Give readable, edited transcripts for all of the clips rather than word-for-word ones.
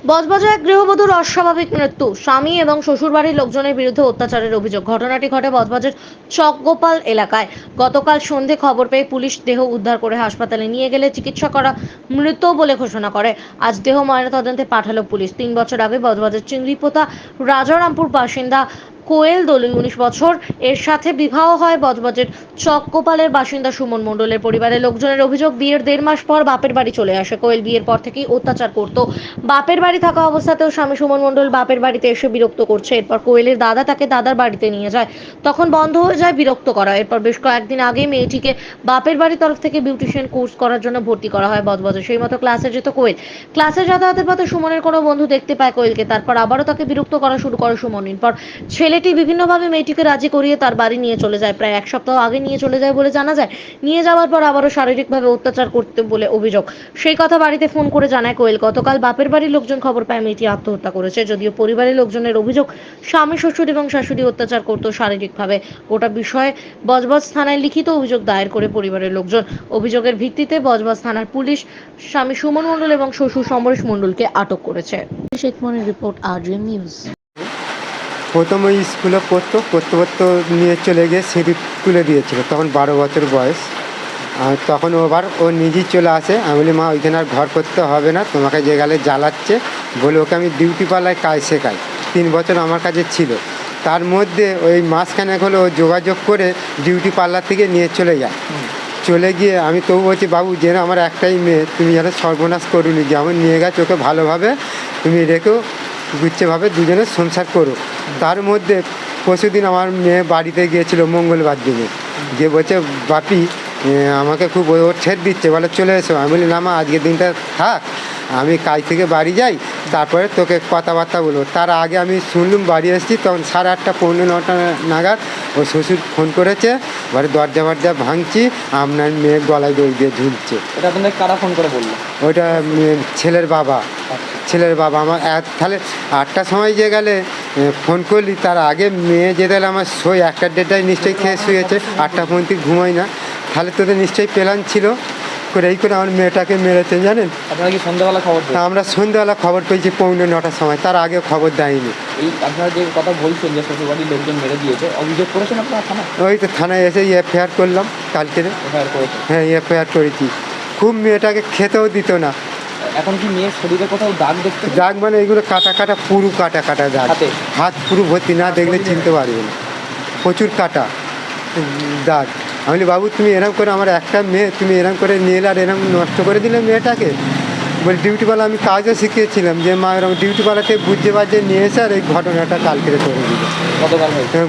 বজবজে এক গৃহবধূর অস্বাভাবিক মৃত্যু, স্বামী এবং শ্বশুরবাড়ির লোকজনের বিরুদ্ধে অত্যাচারের অভিযোগ। ঘটনাটি ঘটে বজবজের চকগোপাল এলাকায়। গতকাল সন্ধে খবর পেয়ে পুলিশ দেহ উদ্ধার করে হাসপাতালে নিয়ে গেলে চিকিৎসকরা মৃত বলে ঘোষণা করে। আজ দেহ ময়নাতদন্তে পাঠালো পুলিশ। ৩ বছর আগে বজবজের চিংড়িপোতা রাজারামপুর বাসিন্দা কোয়েল দলুই ১৯ বছর এর সাথে বিবাহ হয় বজবজের চকগোপালের বাসিন্দা সুমন মণ্ডলের। পরিবারের লোকজনের অভিযোগ, বিয়ের ১.৫ মাস পর বাপের বাড়ি চলে আসে কোয়েল। বিয়ের পর থেকেই অত্যাচার করত। বাপের বাড়ি থাকা অবস্থাতেও স্বামী সুমন মণ্ডল বাপের বাড়িতে এসে বিরক্ত করছে। এরপর কোয়েলের দাদা তাকে দাদার বাড়িতে নিয়ে যায়, তখন বন্ধ হয়ে যায় বিরক্ত করা। এরপর বেশ কয়েকদিন আগে মেয়েটিকে বাপের বাড়ির তরফ থেকে বিউটিশিয়ান কোর্স করার জন্য ভর্তি করা হয় বজবজে। সেই মতো ক্লাসে যেত কোয়েল। ক্লাসে যাতায়াতের পথে সুমনের কোনো বন্ধু দেখতে পায় কোয়েলকে। তারপর আবারও তাকে বিরক্ত করা শুরু করে সুমন। এরপর ছেলেটি বিভিন্নভাবে মেয়েটিকে রাজি করিয়ে তার বাড়ি নিয়ে চলে যায়। প্রায় ১ সপ্তাহ আগে নিয়ে চলে যায় বলে জানা যায়। নিয়ে যাওয়ার পর আবারও শারীরিকভাবে অত্যাচার করতে বলে অভিযোগ। সেই কথা বাড়িতে ফোন করে জানায় কোয়েল। গতকাল বাপের বাড়ির লোকজন খবর পায় মেয়েটি আত্মহত্যা করেছে। যদিও পরিবারের লোকজনের অভিযোগ, স্বামী, শ্বশুর এবং শাশুড়ি অত্যাচার করত শারীরিকভাবে। গোটা বিষয়ে বজবজ থানায় লিখিত অভিযোগ দায়ের করে পরিবারের লোকজন। অভিযোগের ভিত্তিতে বজবজ থানার পুলিশ স্বামী সুমন মণ্ডল এবং শ্বশুর সমরেশ মণ্ডলকে আটক করেছে। শেখ মনির রিপোর্ট, আরজিএম নিউজ। প্রথম ওই স্কুলে পড়তে পড়তে নিয়ে চলে গিয়ে সিঁড়ি তুলে দিয়েছিল, তখন ১২ বছর বয়স। আর তখন ও নিজেই চলে আসে। আমি বলি, মা ওইখানে আর ঘর করতে হবে না, তোমাকে যে গেলে জ্বালাচ্ছে বলে ওকে আমি ডিউটি পাল্লায় কাজ শেখাই। ৩ বছর আমার কাছে ছিল। তার মধ্যে ওই মাসখানেক হলো ও যোগাযোগ করে ডিউটি পার্লার থেকে নিয়ে চলে যায়। চলে গিয়ে আমি তবু বলছি, বাবু যেন আমার একটাই মেয়ে, তুমি যেন সর্বনাশ করুনি, যেমন নিয়ে গেছো ওকে ভালোভাবে তুমি রেখেও গুচ্ছভাবে দুজনে সংসার করো। তার মধ্যে পরশুদিন আমার মেয়ে বাড়িতে গিয়েছিল মঙ্গলবার দিনে, গিয়ে বলছে, বাপি আমাকে খুব ওর ছেড় দিচ্ছে, বলে চলে এসো। আমি বলি, না মা, আজকের দিনটা থাক, আমি কাজ থেকে বাড়ি যাই, তারপরে তোকে কথাবার্তা বলবো। তার আগে আমি শুনলুম বাড়ি এসেছি, তখন 8:30 পৌনে 9টা নাগাদ ও শ্বশুর ফোন করেছে, ঘরে দরজা ভাঙছি, আপনার মেয়ে গলায় দড়ি দিয়ে ঝুলছে। এটা আপনাদের কারা ফোন করে বললো? ওইটা ছেলের বাবা। আমার তাহলে 8টার সময় যে গেলে ফোন করলি, তার আগে মেয়ে যে গেলে আমার 1টা 1:30টায় নিশ্চয়ই খেয়ে শুয়েছে, 8টা পর্যন্ত ঘুমোয় না, তাহলে তোদের নিশ্চয়ই প্ল্যান ছিল করে এই করে আমার মেয়েটাকে মেরেছে, জানেন। আপনারা কি সন্ধ্যাবেলা খবর পেয়েছেন? আমরা সন্ধ্যাবেলা খবর পেয়েছি পৌনে 9টার সময়, তার আগে খবর দেয়নি। এই আপনারা যে কথা বলছেন যে শ্বশুরবাড়ির লোকজন মেরে দিয়েছে, অভিযোগ করেছেন আপনারা থানায়? ওই তো থানায় এসে এফআইআর করলাম কালকে। এফআইআর করেছেন? হ্যাঁ, এফআইআর করেছি। খুব মেয়েটাকে খেতেও দিত না। এখন কি মেয়ের শরীরে কোথাও দাগ দেখতে? দাগ মানে এইগুলো কাটা পুরো কাটা দাগ, হাত পুরো ভর্তি, না দেখলে চিনতে পারবে না, প্রচুর কাটা দাগ। আমি বলি, বাবু তুমি এরকম করে আমার একটা মেয়ে তুমি এরকম করে নিয়ে এলে আর এরকম নষ্ট করে দিলে মেয়েটাকে। বলি, ডিউটিওয়ালা আমি কাজও শিখিয়েছিলাম যে মা এরকম ডিউটিওয়ালাকে বুঝতে পারছে নিয়ে এসে আর এই ঘটনাটা কালকে করে দিল।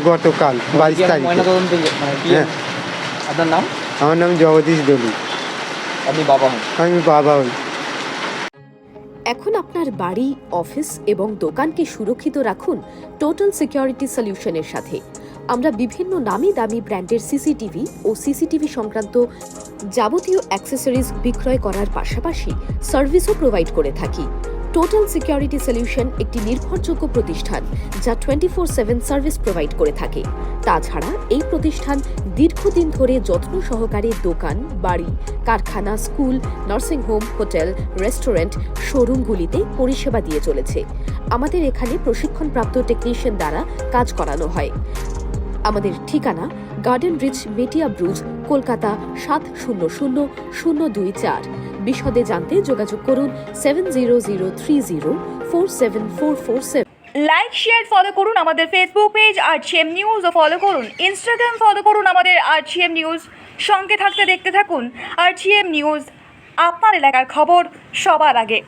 গতকাল 22 তারিখ। হ্যাঁ। আপনার নাম? আমার নাম জগদীশ দলুই। আপনি বাবা হন? আমি বাবা হই। এখন আপনার বাড়ি, অফিস এবং দোকানকে সুরক্ষিত রাখুন টোটাল সিকিউরিটি সলিউশনের সাথে। আমরা বিভিন্ন নামি দামি ব্র্যান্ডের সিসিটিভি ও সিসিটিভি সংক্রান্ত যাবতীয় অ্যাক্সেসরিজ বিক্রয় করার পাশাপাশি সার্ভিসও প্রোভাইড করে থাকি। টোটাল সিকিউরিটি সলিউশন একটি নির্ভরযোগ্য প্রতিষ্ঠান যা 24/7 সার্ভিস প্রোভাইড করে থাকে। তাছাড়া এই প্রতিষ্ঠান দীর্ঘদিন ধরে যত্ন সহকারে দোকান, বাড়ি, কারখানা, স্কুল, নার্সিংহোম, হোটেল, রেস্টুরেন্ট, শোরুমগুলিতে পরিষেবা দিয়ে চলেছে। আমাদের এখানে প্রশিক্ষণপ্রাপ্ত টেকনিশিয়ান দ্বারা কাজ করানো হয়। আমাদের ঠিকানা গার্ডেন রিচ, মেটিয়া ব্রুজ, কলকাতা 700024। বিশদে জানতে যোগাযোগ করুন 7003047447। লাইক, শেয়ার, ফলো করুন আমাদের ফেসবুক পেজ আরজিএম নিউজ ও ফলো করুন ইনস্টাগ্রাম, ফলো করুন আমাদের আরজিএম নিউজ। সঙ্গে থাকতে দেখতে থাকুন আরজিএম নিউজ, আপনার এলাকার খবর সবার আগে।